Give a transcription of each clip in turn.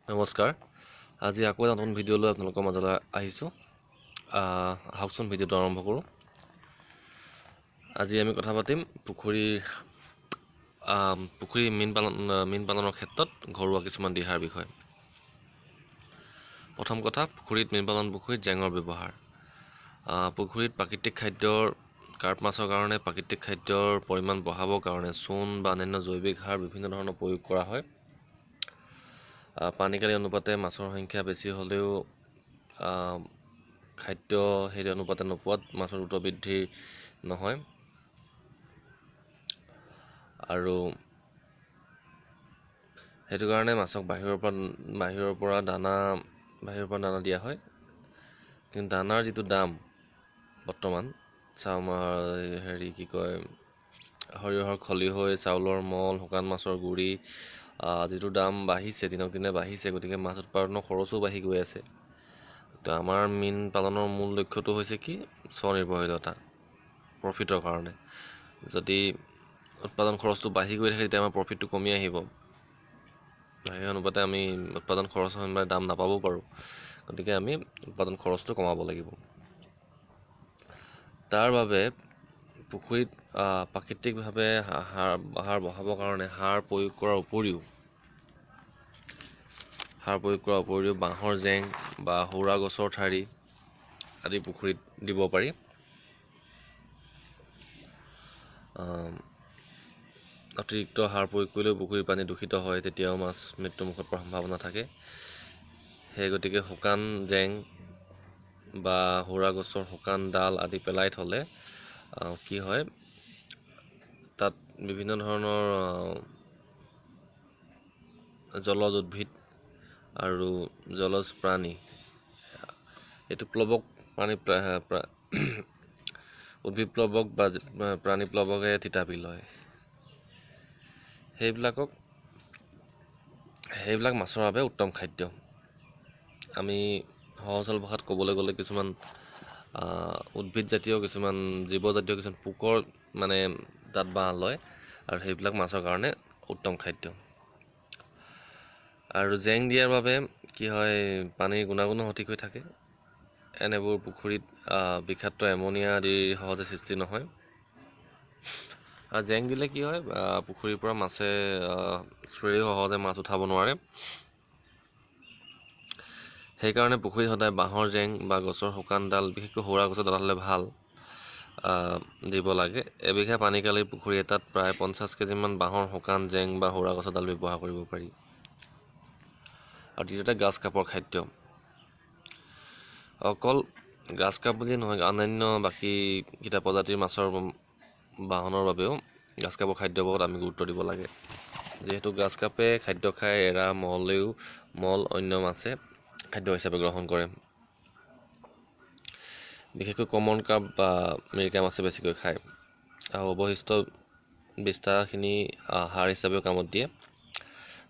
নমস্কাৰ। আজি আকৌ এটা নতুন ভিডিঅ' লৈ আপোনালোকৰ মাজলৈ আহিছোঁ। আহকচোন ভিডিঅ'টো আৰম্ভ কৰোঁ। আজি আমি কথা পাতিম পুখুৰী মীন পালনৰ ক্ষেত্ৰত ঘৰুৱা কিছুমান দিহাৰ বিষয়ে। প্ৰথম কথা, পুখুৰীত মীন পালন পুখুৰীত জেঙৰ ব্যৱহাৰ। পুখুৰীত প্ৰাকৃতিক খাদ্যৰ কাৰ্প মাছৰ কাৰণে প্ৰাকৃতিক খাদ্যৰ পৰিমাণ বঢ়াবৰ কাৰণে চূণ বা অন্যান্য জৈৱিক সাৰ বিভিন্ন ধৰণৰ প্ৰয়োগ কৰা হয়। পানীকালি অনুপাতে মাছৰ সংখ্যা বেছি হ'লেও খাদ্য সেই অনুপাতে নোপোৱাত মাছৰ দ্ৰুত বৃদ্ধি নহয়। আৰু সেইটো কাৰণে মাছক বাহিৰৰ পৰা দানা দিয়া হয়। কিন্তু দানাৰ যিটো দাম বৰ্তমান সৰিয়হৰ খলিহৈ, চাউলৰ মল, শুকান মাছৰ গুড়ি যিটো দাম বাঢ়িছে, দিনক দিনে বাঢ়িছে, গতিকে মাছ উৎপাদনৰ খৰচো বাঢ়ি গৈ আছে। তো আমাৰ মীন পালনৰ মূল লক্ষ্যটো হৈছে কি? স্বনিৰ্ভৰশীলতা, প্ৰফিটৰ কাৰণে। যদি উৎপাদন খৰচটো বাঢ়ি গৈ থাকে তেতিয়া আমাৰ প্ৰফিটটো কমি আহিব। সেই অনুপাতে আমি উৎপাদন খৰচ অনুপাতে দাম নাপাবও পাৰোঁ। গতিকে আমি উৎপাদন খৰচটো কমাব লাগিব। তাৰ বাবে পুখুৰীত প্ৰাকৃতিকভাৱে সাৰ বঢ়াবৰ কাৰণে সাৰ প্ৰয়োগ কৰাৰ উপৰিও বাঁহৰ জেং বা সৌৰা গছৰ ঠাৰি আদি পুখুৰীত দিব পাৰি। অতিৰিক্ত সাৰ প্ৰয়োগ কৰিলেও পুখুৰীৰ পানী দূষিত হয়, তেতিয়াও মাছ মৃত্যুমুখত পৰাৰ সম্ভাৱনা থাকে। সেই গতিকে শুকান জেং বা সৌৰা গছৰ শুকান ডাল আদি পেলাই থ'লে কি হয়, তাত বিভিন্ন ধৰণৰ জলজ উদ্ভিদ আৰু জলজ প্ৰাণী, এইটো উদ্ভিদ প্লৱক বা প্ৰাণী প্লৱকে থিতাপি লয়। সেইবিলাক মাছৰ বাবে উত্তম খাদ্য। আমি সহজ সৰল ভাষাত ক'বলৈ গ'লে কিছুমান উদ্ভিদজাতীয় কিছুমান জীৱজাতীয় কিছুমান পোকৰ তাত বাঁহ লয়, আৰু সেইবিলাক মাছৰ কাৰণে উত্তম খাদ্য। আৰু জেং দিয়াৰ বাবে কি হয়, পানীৰ গুণাগুণো সঠিক হৈ থাকে। এনেবোৰ পুখুৰীত বিষাক্ত এমনিয়া আদিৰ সহজে সৃষ্টি নহয়। আৰু জেং দিলে কি হয়, পুখুৰীৰ পৰা মাছে সহজে মাছ উঠাব নোৱাৰে। সেইকাৰণে পুখুৰীত সদায় বাঁহৰ জেং বা গছৰ শুকান ডাল, বিশেষকৈ সৌৰা গছৰ ডাল হ'লে ভাল, দিব লাগে। এবিঘা পানীকালিৰ পুখুৰী এটাত প্ৰায় 50 কেজিমান বাঁহৰ শুকান জেং বা সৌৰা গছৰ ডাল ব্যৱহাৰ কৰিব পাৰি। আৰু দ্বিতীয়তে, গাছ কাপৰ খাদ্য। অকল গাছ কাপ বুলিয়ে নহয়, অন্যান্য বাকীকেইটা প্ৰজাতিৰ মাছৰ বাহনৰ বাবেও গাছ কাপৰ খাদ্যৰ ওপৰত আমি গুৰুত্ব দিব লাগে। যিহেতু গাছ কাপে খাদ্য খাই এৰা মল অন্য মাছে খাদ্য হিচাপে গ্ৰহণ কৰে। বিশেষকৈ কমন কাপ বা মিৰিকা মাছে বেছিকৈ খায়, আৰু অৱশিষ্ট বিষ্ঠাখিনি সাৰ হিচাপেও কামত দিয়ে,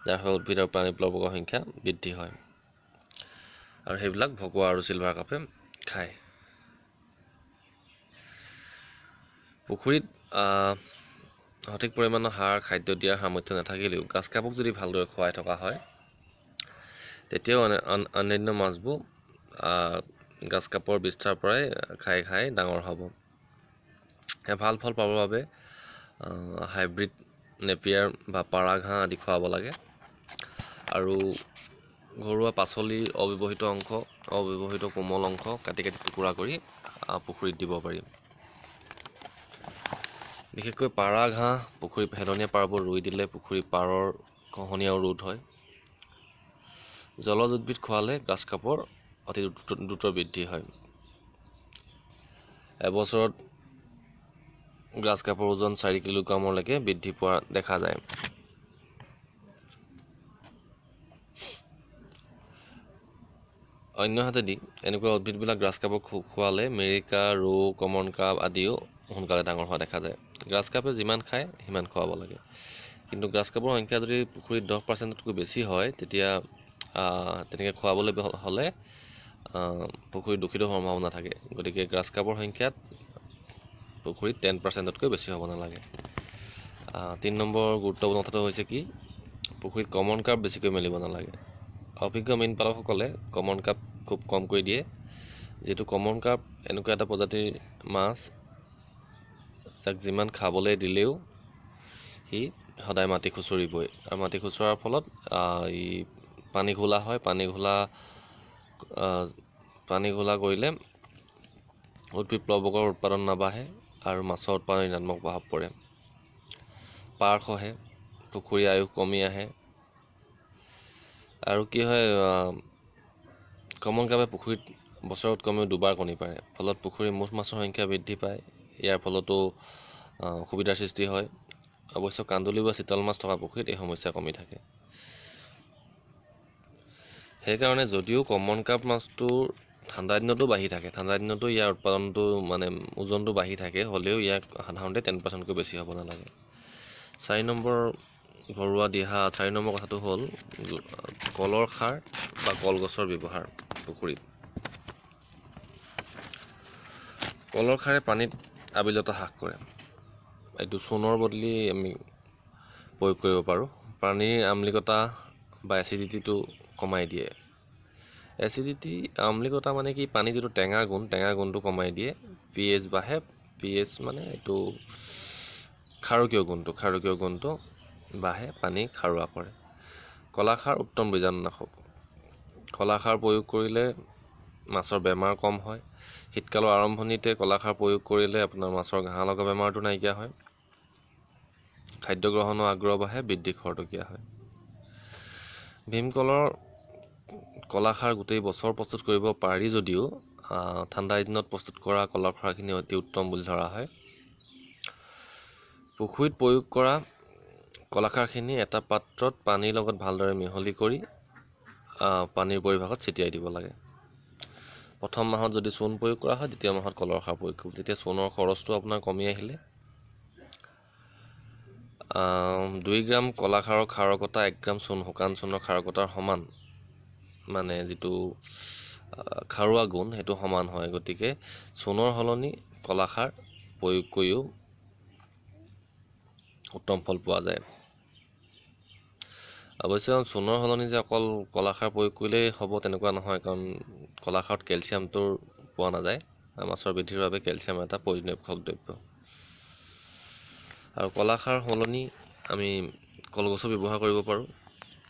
যাৰ ফলত উদ্ভিদ আৰু প্ৰাণী প্লৱকৰ সংখ্যা বৃদ্ধি হয়। আৰু সেইবিলাক ভকুৱা আৰু চিলভাৰ কাপে খায়। পুখুৰীত সঠিক পৰিমাণৰ সাৰ খাদ্য দিয়াৰ সামৰ্থ্য নাথাকিলেও গাছ কাপক যদি ভালদৰে খুৱাই থকা হয়, তেতিয়াও অন্যান্য মাছবোৰ গাছ কাপৰ বিষ্ঠাৰ পৰাই খাই ডাঙৰ হ'ব। ভাল ফল পাবৰ বাবে হাইব্ৰিড নেপিয়াৰ বা পাৰা ঘাঁহ আদি খুৱাব লাগে। আৰু ঘৰুৱা পাচলিৰ অব্যৱহৃত কোমল অংশ কাটি টুকুৰা কৰি পুখুৰীত দিব পাৰি। বিশেষকৈ পাৰা ঘাঁহ পুখুৰীৰ হেলনীয়া পাৰবোৰ ৰুই দিলে পুখুৰীৰ পাৰৰ খহনীয়াও ৰোধ হয়। জলজ উদ্ভিদ খোৱালে গাছ কাপৰ অতি দ্ৰুত বৃদ্ধি হয়। এবছৰত গ্ৰাছ কাপৰ ওজন 4 কিলোগ্ৰামলৈকে বৃদ্ধি পোৱা দেখা যায়। অন্যহাতেদি এনেকুৱা উদ্ভিদবিলাক গ্ৰাছ কাপক খোৱালে মিৰিকা, ৰৌ, কমন কাপ আদিও সোনকালে ডাঙৰ হোৱা দেখা যায়। গ্ৰাছ কাপে যিমান খায় সিমান খুৱাব লাগে। কিন্তু গ্ৰাছ কাপৰ সংখ্যা যদি পুখুৰীত 10%তকৈ বেছি হয়, তেতিয়া তেনেকৈ খুৱাবলৈ হ'লে পুখুৰী দূষিত হোৱাৰ সম্ভাৱনা থাকে। গতিকে গ্ৰাছ কাপৰ সংখ্যাত পুখুৰীত 10%তকৈ বেছি হ'ব নালাগে। 3 নম্বৰ গুৰুত্বপূৰ্ণ কথাটো হৈছে কি, পুখুৰীত কমন কাপ বেছিকৈ মেলিব নালাগে। অভিজ্ঞ মীন পালকসকলে কমন কাৰ্প খুব কমকৈ দিয়ে, যিহেতু কমন কাৰ্প এনেকুৱা এটা প্ৰজাতিৰ মাছ যাক যিমান খাবলৈ দিলেও সি সদায় মাটি খুচৰিবই, আৰু মাটি খুচৰাৰ ফলত ই পানী ঘোলা হয়। পানী ঘোলা কৰিলে উদ্ভিদ প্লৱকৰ উৎপাদন নাবাঢ়ে আৰু মাছৰ উৎপাদন ঋণাত্মক প্ৰভাৱ পৰে। পাৰ খহে, পুখুৰীৰ আয়ুস কমি আহে, আৰু কি হয়, কমন কাৰ্পে পুখুৰীত বছৰত কমেও 2বাৰ কণী পাৰে, ফলত পুখুৰীৰ মুঠ মাছৰ সংখ্যা বৃদ্ধি পায়। ইয়াৰ ফলতো অসুবিধাৰ সৃষ্টি হয়। অৱশ্যে কান্দুলি বা চিতল মাছ থকা পুখুৰীত এই সমস্যা কমি থাকে। সেইকাৰণে যদিও কমন কাৰ্প মাছটোৰ ঠাণ্ডা দিনতো বাঢ়ি থাকে, ঠাণ্ডা দিনতো ইয়াৰ উৎপাদনটো ওজনটো বাঢ়ি থাকে, হ'লেও ইয়াক সাধাৰণতে 10%কৈ বেছি হ'ব নালাগে। 4 নম্বৰ ঘৰুৱা দিহা। 4 নম্বৰ কথাটো হ'ল কলৰ খাৰ বা কলগছৰ ব্যৱহাৰ পুখুৰীত। কলৰ খাৰে পানীত আবিলতা হ্ৰাস কৰে। এইটো চূণৰ বদলি আমি প্ৰয়োগ কৰিব পাৰোঁ। পানীৰ আমলিকতা বা এচিডিটিটো কমাই দিয়ে। আমলিকতা মানে কি, পানী যিটো টেঙা গুণটো কমাই দিয়ে। pH বাঢ়ে। pH মানে এইটো ক্ষাৰকীয় গুণটো বাঢ়ে, পানী খাৰুৱা কৰে। কলাখাৰ উত্তম বীজাণুনাশক। কলাখাৰ প্ৰয়োগ কৰিলে মাছৰ বেমাৰ কম হয়। শীতকালৰ আৰম্ভণিতে কলাখাৰ প্ৰয়োগ কৰিলে আপোনাৰ মাছৰ ঘাঁহ লগা বেমাৰটো নাইকিয়া হয়। খাদ্য গ্ৰহণৰ আগ্ৰহ বাঢ়ে, বৃদ্ধি খৰতকীয়া হয়। ভীমকলৰ কলাখাৰ গোটেই বছৰ প্ৰস্তুত কৰিব পাৰি যদিও ঠাণ্ডা দিনত প্ৰস্তুত কৰা কলাখাৰখিনি অতি উত্তম বুলি ধৰা হয়। পুখুৰীত প্ৰয়োগ কৰা কলাখাৰখিনি এটা পাত্ৰত পানীৰ লগত ভালদৰে মিহলি কৰি পানীৰ পৰিভাগত ছটিয়াই দিব লাগে। প্ৰথম মাহত যদি চূণ প্ৰয়োগ কৰা হয়, দ্বিতীয় মাহত কলৰ খাৰ প্ৰয়োগ কৰিব। তেতিয়া চূণৰ খৰচটো আপোনাৰ কমি আহিলে 2 গ্ৰাম কলাখাৰৰ ক্ষাৰকতা 1 গ্ৰাম শুকান চূণৰ ক্ষাৰকতাৰ সমান, মানে যিটো খাৰুৱা গুণ সেইটো সমান হয়। গতিকে চূণৰ সলনি কলাখাৰ প্ৰয়োগ কৰিও উত্তম ফল পোৱা যায়। অৱশ্যে চূণৰ সলনি যে অকল কলাখাৰ প্ৰয়োগ কৰিলেই হ'ব তেনেকুৱা নহয়, কাৰণ কলাখাৰত কেলছিয়ামটো পোৱা নাযায়। মাছৰ বৃদ্ধিৰ বাবে কেলছিয়াম এটা প্ৰয়োজনীয় পোষক দ্ৰব্য। আৰু কলাখাৰ সলনি আমি কলগছো ব্যৱহাৰ কৰিব পাৰোঁ।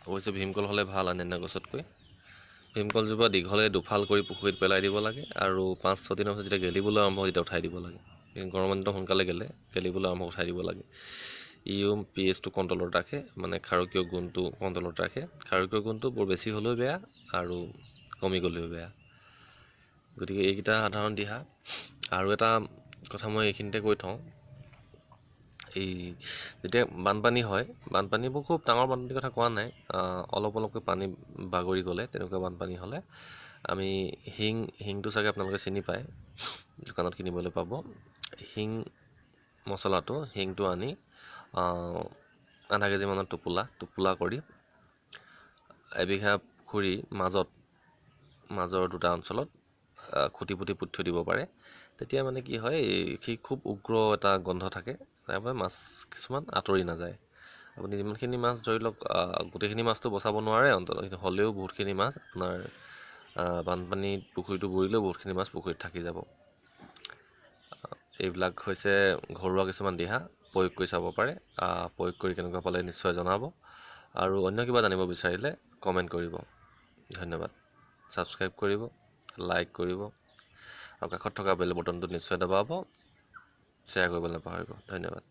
অৱশ্যে ভীমকল হ'লে ভাল অন্যান্য গছতকৈ। ভীমকলজোপা দীঘলে দুফাল কৰি পুখুৰীত পেলাই দিব লাগে, আৰু 5-6 দিনৰ পিছত যেতিয়া গেলিবলৈ আৰম্ভ হয় তেতিয়া উঠাই দিব লাগে। গৰমৰ দিনত সোনকালে গেলিবলৈ আৰম্ভ উঠাই দিব লাগে। ইও pH-টো কণ্ট্ৰলত ৰাখে, মানে ক্ষাৰকীয় গুণটো কণ্ট্ৰলত ৰাখে। ক্ষাৰকীয় গুণটো বৰ বেছি হ'লেও বেয়া আৰু কমি গ'লেও বেয়া। গতিকে এইকেইটা সাধাৰণ দিহা। আৰু এটা কথা মই এইখিনিতে কৈ থওঁ, এই যেতিয়া বানপানী হয়, বানপানীবোৰ খুব ডাঙৰ বানপানীৰ কথা কোৱা নাই, অলপকৈ পানী বাগৰি গ'লে তেনেকুৱা বানপানী হ'লে আমি হিংটো চাগে আপোনালোকে চিনি পায়, দোকানত কিনিবলৈ পাব। হিংটো আনি আধা কেজিমানৰ টোপোলা কৰি এবিঘা পুখুৰীৰ মাজৰ দুটা অঞ্চলত খুটি পুতি থৈ দিব পাৰে। তেতিয়া মানে কি হয়, সি খুব উগ্ৰ এটা গন্ধ থাকে, তাৰপৰা মাছ কিছুমান আঁতৰি নাযায়। আপুনি যিমানখিনি মাছ ধৰি লওক, গোটেইখিনি মাছটো বচাব নোৱাৰে অন্ততঃ, হ'লেও বহুতখিনি মাছ আপোনাৰ বানপানীত পুখুৰীটো বুৰিলেও বহুতখিনি মাছ পুখুৰীত থাকি যাব। এইবিলাক হৈছে ঘৰুৱা কিছুমান দিহা, প্ৰয়োগ কৰি চাব পাৰে। প্ৰয়োগ কৰি কেনেকুৱা পালে নিশ্চয় জনাব, আৰু অন্য কিবা জানিব বিচাৰিলে কমেণ্ট কৰিব। ধন্যবাদ। ছাবস্ক্ৰাইব কৰিব, লাইক কৰিব, আৰু কাষত থকা বেল বটনটো নিশ্চয় দবাব, শ্বেয়াৰ কৰিবলৈ নাপাহৰিব। ধন্যবাদ।